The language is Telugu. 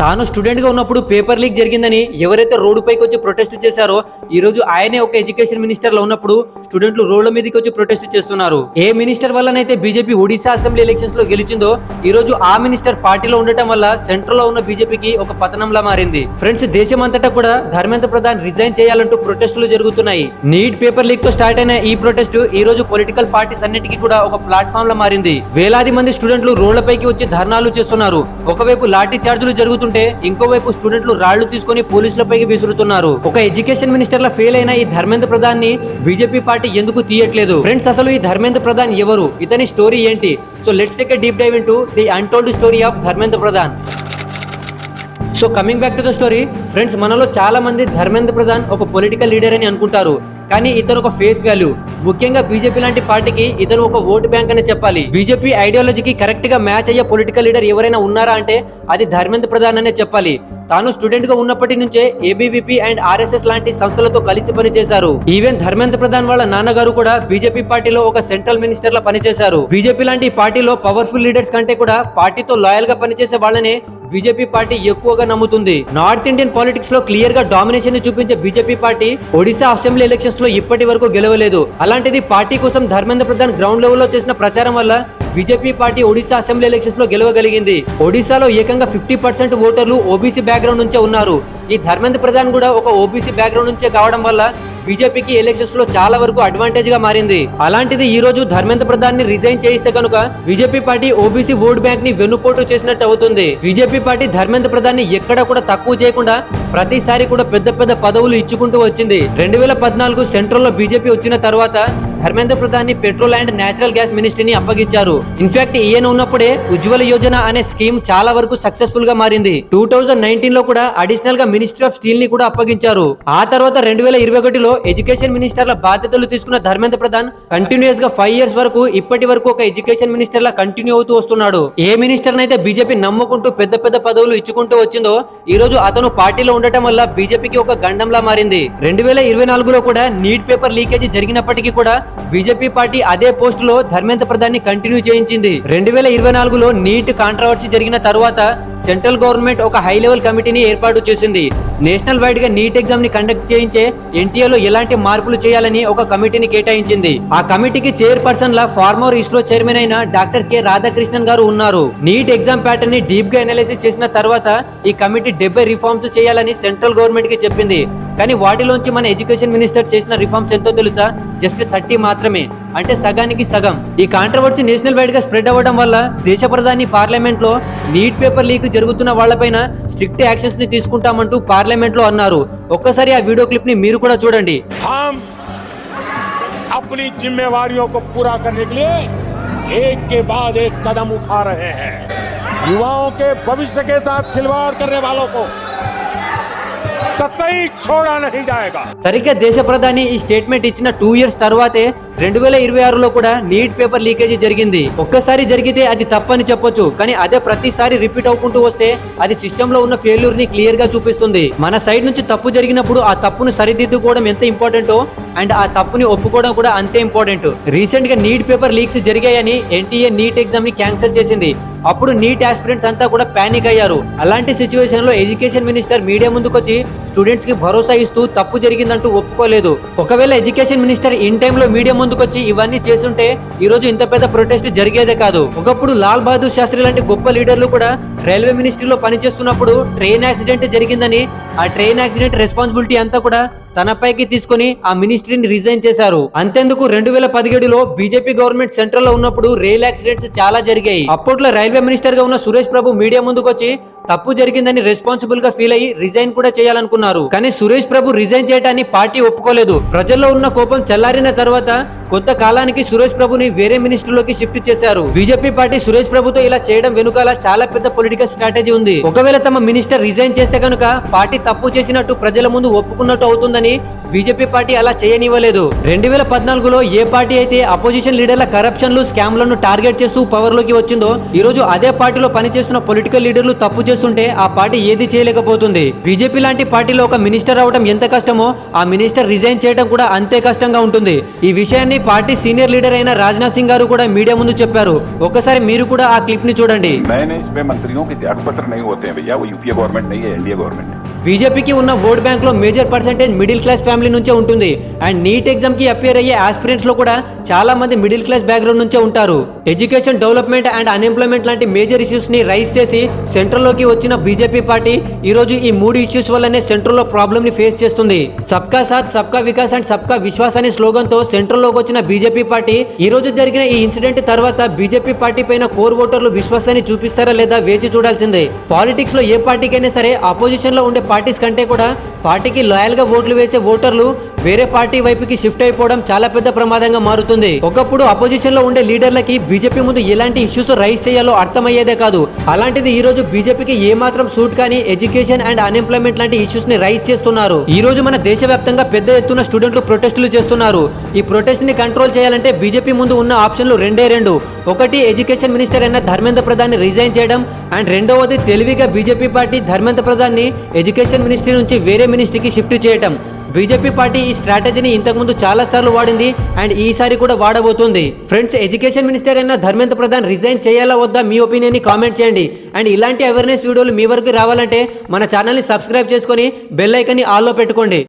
తాను స్టూడెంట్ గా ఉన్నప్పుడు పేపర్ లీక్ జరిగిందని ఎవరైతే రోడ్డు పైకి వచ్చి ప్రొటెస్ట్ చేశారో ఈ రోజు ఆయనే ఒక ఎడ్యుకేషన్ మినిస్టర్ లో ఉన్నప్పుడు స్టూడెంట్లు రోడ్ల మీదకి వచ్చి ప్రొటెస్ట్ చేస్తున్నారు. ఏ మినిస్టర్ వల్లనైతే బీజేపీ ఒడిశా అసెంబ్లీ ఎలక్షన్స్ లో గెలిచిందో ఈ రోజు ఆ మినిస్టర్ పార్టీలో ఉండటం వల్ల సెంట్రల్ లో ఉన్న బీజేపీకి ఒక పతనంలా మారింది. ఫ్రెండ్స్, దేశమంతటా కూడా ధర్మేంద్ర ప్రధాన్ రిజైన్ చేయాలంటూ ప్రొటెస్టులు జరుగుతున్నాయి. నీట్ పేపర్ లీక్ తో స్టార్ట్ అయిన ఈ ప్రొటెస్ట్ ఈ రోజు పొలిటికల్ పార్టీస్ అన్నిటికీ కూడా ఒక ప్లాట్ఫామ్ లా మారింది. వేలాది మంది స్టూడెంట్లు రోడ్లపైకి వచ్చి ధర్నాలు చేస్తున్నారు. ఒకవైపు లాఠీ చార్జీలు జరుగుతుంటే ఇంకోవైపు స్టూడెంట్లు రాళ్లు తీసుకొని పోలీసులపైకి విసురుతున్నారు. ఒక ఎడ్యుకేషన్ మినిస్టర్ లా ఫెయిల్ అయిన ఈ ధర్మేంద్ర ప్రధాన్ ని బీజేపీ పార్టీ ఎందుకు తీయట్లేదు? ఫ్రెండ్స్, అసలు ఈ ధర్మేంద్ర ప్రధాన్ ఎవరు? ఇతని స్టోరీ ఏంటి? So let's take a deep dive into the untold story of Dharmendra Pradhan. So coming back to the story, friends, మనలో చాలా మంది ధర్మేంద్ర ప్రధాన్ ఒక పొలిటికల్ లీడర్ అని అనుకుంటారు. కానీ ఇతను ఒక ఫేస్ వాల్యూ. ముఖ్యంగా బీజేపీ లాంటి పార్టీకి ఇతను ఒక ఓటు బ్యాంక్ అని చెప్పాలి. బీజేపీ ఐడియాలజీకి కరెక్ట్ గా మ్యాచ్ అయ్యే పొలిటికల్ లీడర్ ఎవరైనా ఉన్నారా అంటే అది ధర్మేంద్ర ప్రధాన్ అనే చెప్పాలి. తాను స్టూడెంట్ గా ఉన్నప్పటి నుంచే ఏబీవీపీ అండ్ ఆర్ఎస్ఎస్ లాంటి సంస్థలతో కలిసి పనిచేశారు. ఈవెన్ ధర్మేంద్ర ప్రధాన్ వాళ్ళ నాన్నగారు కూడా బీజేపీ పార్టీలో ఒక సెంట్రల్ మినిస్టర్ లా పనిచేశారు. బీజేపీ లాంటి పార్టీలో పవర్ఫుల్ లీడర్స్ కంటే కూడా పార్టీతో లాయల్ గా పనిచేసే వాళ్ళనే బీజేపీ పార్టీ ఎక్కువగా నమ్ముతుంది. నార్త్ ఇండియన్ పాలిటిక్స్ లో క్లియర్ గా డామినేషన్ ని చూపించే BJP party Odisha assembly elections లో ఇప్పటి వరకు గెలవలేదు. అలాంటిది పార్టీ కోసం ధర్మేంద్ర ప్రధాన్ గ్రౌండ్ లెవెల్ లో చేసిన ప్రచారం వల్ల BJP party Odisha assembly elections లో గెలవగలిగింది. ఒడిశాలో ఏకంగా 50% ఓటర్లు ఓబీసీ బ్యాక్గ్రౌండ్ నుంచే ఉన్నారు. ఈ ధర్మేంద్ర ప్రధాన్ కూడా ఒక ఓబీసీ బ్యాక్గ్రౌండ్ నుంచే కావడం వల్ల బీజేపీకి ఎలక్షన్స్ లో చాలా వరకు అడ్వాంటేజ్ గా మారింది. అలాంటిది ఈ రోజు ధర్మేంద్ర ప్రధాన్ ని రిజైన్ చేయిస్తే కనుక BJP party OBC vote bank ని వెన్నుపోటు చేసినట్టు అవుతుంది. బీజేపీ పార్టీ ధర్మేంద్ర ప్రధాన్ ని ఎక్కడ కూడా తక్కువ చేయకుండా ప్రతిసారి కూడా పెద్ద పెద్ద పదవులు ఇచ్చుకుంటూ వచ్చింది. 2014 సెంట్రల్ లో బీజేపీ వచ్చిన తర్వాత ధర్మేంద్ర ప్రధాన్ ని పెట్రోల్ అండ్ నేచురల్ గ్యాస్ మినిస్ట్రీని అప్పగించారు. ఇన్ఫాక్ట్ ఈయన ఉన్నప్పుడే ఉజ్వల యోజన అనే స్కీమ్ చాలా వరకు సక్సెస్ఫుల్ గా మారింది. 2019 లో కూడా అడిషనల్ గా మినిస్ట్రీ ఆఫ్ స్టీల్ ని కూడా అప్పగించారు. ఆ తర్వాత 2021లో ఎడ్యుకేషన్ మినిస్టర్ల బాధ్యతలు తీసుకున్న ధర్మేంద్ర ప్రధాన్ కంటిన్యూస్ గా 5 years వరకు ఇప్పటి వరకు ఒక ఎడ్యుకేషన్ మినిస్టర్ లా కంటిన్యూ అవుతూ వస్తున్నాడు. ఏ మినిస్టర్ నైతే బీజేపీ నమ్ముకుంటూ పెద్ద పెద్ద పదవులు ఇచ్చుకుంటూ వచ్చిందో ఈ రోజు అతను పార్టీలో ఉండటం వల్ల బీజేపీకి ఒక గండంలా మారింది. 2024లో కూడా నీట్ పేపర్ లీకేజీ జరిగినప్పటికీ కూడా బీజేపీ పార్టీ అదే పోస్ట్ లో ధర్మేంద్ర ప్రధాన్ ని కంటిన్యూ చేయించింది. 2024లో నీట్ కాంట్రవర్సీ జరిగిన తర్వాత సెంట్రల్ గవర్నమెంట్ ఒక హై లెవెల్ కమిటీని ఏర్పాటు చేసింది. నేషనల్ వైడ్ గా నీట్ ఎగ్జామ్ ని కండక్ట్ చేయించే ఎన్టీఏలో ఎలాంటి మార్పులు చేయాలని ఒక కమిటీని కేటాయించింది. ఆ కమిటీకి చైర్పర్సన్ లా ఫార్మర్ ఇస్రో చైర్మన్ అయిన డాక్టర్ కె రాధాకృష్ణన్ గారు ఉన్నారు. నీట్ ఎగ్జామ్ ప్యాటర్న్ ని డీప్ గా అనాలిసిస్ చేసిన తర్వాత ఈ కమిటీ 70 రిఫార్మ్స్ చేయాలని సెంట్రల్ గవర్నమెంట్ కి చెప్పింది. కానీ వాటిలోంచి మన ఎడ్యుకేషన్ మినిస్టర్ చేసిన రిఫార్మ్స్ ఎంతో తెలుసా? జస్ట్ 30 మాత్రమే, అంటే సగానికి సగం. ఈ కాంట్రవర్సీ నేషనల్ వైడ్ గా స్ప్రెడ్ అవ్వడం వల్ల దేశ ప్రధాని పార్లమెంట్ లో నీట్ పేపర్ లీక్ జరుగుతున్న వాళ్లపైన స్ట్రిక్ట్ యాక్షన్స్ ని తీసుకుంటామంటూ పార్లమెంట్ లో అన్నారు. ఒక్కసారి ఆ వీడియో క్లిప్ ని మీరు కూడా చూడండి. अपनी जिम्मेवारियों को पूरा करने के लिए एक के बाद एक कदम उठा रहे हैं. युवाओं के भविष्य के साथ खिलवाड़ करने वालों को कतई छोड़ा नहीं जाएगा. సరిగ్గా దేశ ప్రధాని ఈ స్టేట్మెంట్ ఇచ్చిన 2 years తర్వాతే 2026లో కూడా నీట్ పేపర్ లీకేజీ జరిగింది. ఒక్కసారి జరిగితే అది తప్పని చెప్పొచ్చు, కానీ అదే ప్రతిసారి రిపీట్ అవుకుంటూ వస్తే అది సిస్టమ్ లో ఉన్న ఫెయిల్యూర్ ని క్లియర్ గా చూపిస్తుంది. మన సైడ్ నుంచి తప్పు జరిగినప్పుడు ఆ తప్పును సరిదిద్దుకోవడం ఎంత ఇంపార్టెంటో అండ్ ఆ తప్పుని ఒప్పుకోవడం కూడా అంతే ఇంపార్టెంట్. రీసెంట్ గా నీట్ పేపర్ లీక్స్ జరిగాయని ఎన్టీఏ నీట్ ఎగ్జామ్ ని క్యాన్సిల్ చేసింది. అప్పుడు నీట్ ఆస్పిరెంట్స్ అంతా కూడా పానిక్ అయ్యారు. అలాంటి సిచ్యువేషన్ లో ఎడ్యుకేషన్ మినిస్టర్ మీడియా ముందుకొచ్చి స్టూడెంట్స్ కి భరోసా ఇస్తూ తప్పు జరిగిందంటూ ఒప్పుకోలేదు. ఒకవేళ ఎడ్యుకేషన్ మినిస్టర్ ఇన్ టైమ్ లో మీడియా ముందుకొచ్చి ఇవన్నీ చేస్తుంటే ఈ రోజు ఇంత పెద్ద ప్రొటెస్ట్ జరిగేదే కాదు. ఒకప్పుడు లాల్ బహదూర్ శాస్త్రి లాంటి గొప్ప లీడర్లు కూడా రైల్వే మినిస్ట్రీలో పనిచేస్తున్నప్పుడు ట్రైన్ యాక్సిడెంట్ జరిగిందని ఆ ట్రైన్ యాక్సిడెంట్ రెస్పాన్సిబిలిటీ అంతా కూడా తనపైకి తీసుకుని ఆ మినిస్ట్రీని రిజైన్ చేశారు. అంతేందుకు 2017లో బీజేపీ గవర్నమెంట్ సెంట్రల్ లో ఉన్నప్పుడు రైల్ యాక్సిడెంట్స్ చాలా జరిగాయి. అప్పట్లో రైల్వే మినిస్టర్ గా ఉన్న సురేష్ ప్రభు మీడియా ముందుకు వచ్చి తప్పు జరిగిందని రెస్పాన్సిబుల్ గా ఫీల్ అయ్యి రిజైన్ కూడా చేయాలనుకున్నారు. కానీ సురేష్ ప్రభు రిజైన్ చేయడాన్ని పార్టీ ఒప్పుకోలేదు. ప్రజల్లో ఉన్న కోపం చల్లారిన తర్వాత కొంతకాలానికి సురేష్ ప్రభుని వేరే మినిస్ట్రీలోకి షిఫ్ట్ చేశారు. బీజేపీ పార్టీ సురేష్ ప్రభుతో ఇలా చేయడం వెనుకాల చాలా పెద్ద పొలిటికల్ స్ట్రాటజీ ఉంది. ఒకవేళ తమ మినిస్టర్ రిజైన్ చేస్తే కనుక పార్టీ తప్పు చేసినట్టు ప్రజల ముందు ఒప్పుకున్నట్టు అవుతుందని బీజేపీ పార్టీ అలా చేయనివ్వలేదు. 2014లో ఏ పార్టీ అయితే అపోజిషన్ లీడర్ల కరప్షన్లు స్కామ్లను టార్గెట్ చేస్తూ పవర్ లోకి వచ్చిందో ఈ రోజు అదే పార్టీలో పనిచేస్తున్న పొలిటికల్ లీడర్లు తప్పు చేస్తుంటే ఆ పార్టీ ఏది చేయలేకపోతుంది. బీజేపీ లాంటి పార్టీలో ఒక మినిస్టర్ అవడం ఎంత కష్టమో ఆ మినిస్టర్ రిజైన్ చేయడం కూడా అంతే కష్టంగా ఉంటుంది. ఈ విషయాన్ని ఇటీవలి పార్టీ సీనియర్ లీడర్ అయిన రాజ్నాథ్ సింగ్ గారు కూడా మీడియా ముందు చెప్పారు. ఒకసారి మీరు కూడా ఆ క్లిప్ ని చూడండి. नए इसमें मंत्रियों के त्याग पत्र नहीं होते हैं भैया, वो यूपीए गवर्नमेंट नहीं है, एनडीए गवर्नमेंट है. బీజేపీకి ఉన్న ఓట్ బ్యాంక్ లో major percentage middle class family నుంచే ఉంటుంది. అండ్ నీట్ ఎగ్జామ్ కి అపియర్ అయ్యే ఆస్పిరెంట్స్ లో కూడా చాలా మంది మిడిల్ క్లాస్ బ్యాక్గ్రౌండ్ నుంచే ఉంటారు. ఎడ్యుకేషన్, డెవలప్మెంట్ అండ్ అన్ఎంప్లాయ్మెంట్ లాంటి మేజర్ ఇష్యూస్ ని రైజ్ చేసి సెంట్రల్ లోకి వచ్చిన బీజేపీ పార్టీ ఈ రోజు ఈ 3 ఇష్యూస్ వల్లనే సెంట్రల్ లో ప్రాబ్లమ్ ని ఫేస్ చేస్తుంది. సబ్కా సాత్, సబ్కా వికాస్ అండ్ సబ్కా విశ్వాస్ అనే స్లోగన్ తో సెంట్రల్ లోకి వచ్చిన బీజేపీ పార్టీ ఈ రోజు జరిగిన ఈ ఇన్సిడెంట్ తర్వాత బీజేపీ పార్టీ పైన కోర్ ఓటర్లు విశ్వాసాన్ని చూపిస్తారా లేదా వేచి చూడాల్సిందే. పాలిటిక్స్ లో ఏ పార్టీకైనా సరే అపోజిషన్ లో ఉండే పార్టీస్ కంటే కూడా పార్టీకి లాయల్ గా ఓట్లు వేసే ఓటర్లు వేరే పార్టీ వైపుకి షిఫ్ట్ అయిపోవడం చాలా పెద్ద ప్రమాదంగా మారుతుంది. ఒకప్పుడు అపోజిషన్ లో ఉండే లీడర్లకి బీజేపీ ముందు ఎలాంటి ఇష్యూస్ రైజ్ చేయాలో అర్థమయ్యేదే కాదు. అలాంటిది ఈ రోజు బీజేపీకి ఏ మాత్రం సూట్ కానీ ఎడ్యుకేషన్ అండ్ అన్ఎంప్లాయ్మెంట్ లాంటి ఇష్యూస్ ని రైజ్ చేస్తున్నారు. ఈ రోజు మన దేశవ్యాప్తంగా పెద్ద ఎత్తున స్టూడెంట్లు ప్రొటెస్టులు చేస్తున్నారు. ఈ ప్రొటెస్ట్ ని కంట్రోల్ చేయాలంటే బీజేపీ ముందు ఉన్న ఆప్షన్లు రెండు. ఒకటి ఎడ్యుకేషన్ మినిస్టర్ అయిన ధర్మేంద్ర ప్రధాన్ ని రిజైన్ చేయడం, అండ్ రెండవది తెలివిగా బీజేపీ పార్టీ ధర్మేంద్ర ప్రధాన్ ని ఎడ్యుకేషన్ మినిస్ట్రీ నుంచి వేరే మినిస్ట్రీకి షిఫ్ట్ చేయడం. బీజేపీ పార్టీ ఈ స్ట్రాటజీని ఇంతకుముందు చాలా సార్లు వాడింది అండ్ ఈసారి కూడా వాడబోతుంది. ఫ్రెండ్స్, ఎడ్యుకేషన్ మినిస్టర్ అయిన ధర్మేంద్ర ప్రధాన్ రిజైన్ చేయాలా వద్దా మీ ఒపీనియన్ ని కామెంట్ చేయండి. అండ్ ఇలాంటి అవేర్నెస్ వీడియోలు మీ వరకు రావాలంటే మన ఛానల్ ని సబ్స్క్రైబ్ చేసుకొని బెల్ ఐకాన్ ని ఆల్ లో పెట్టుకోండి.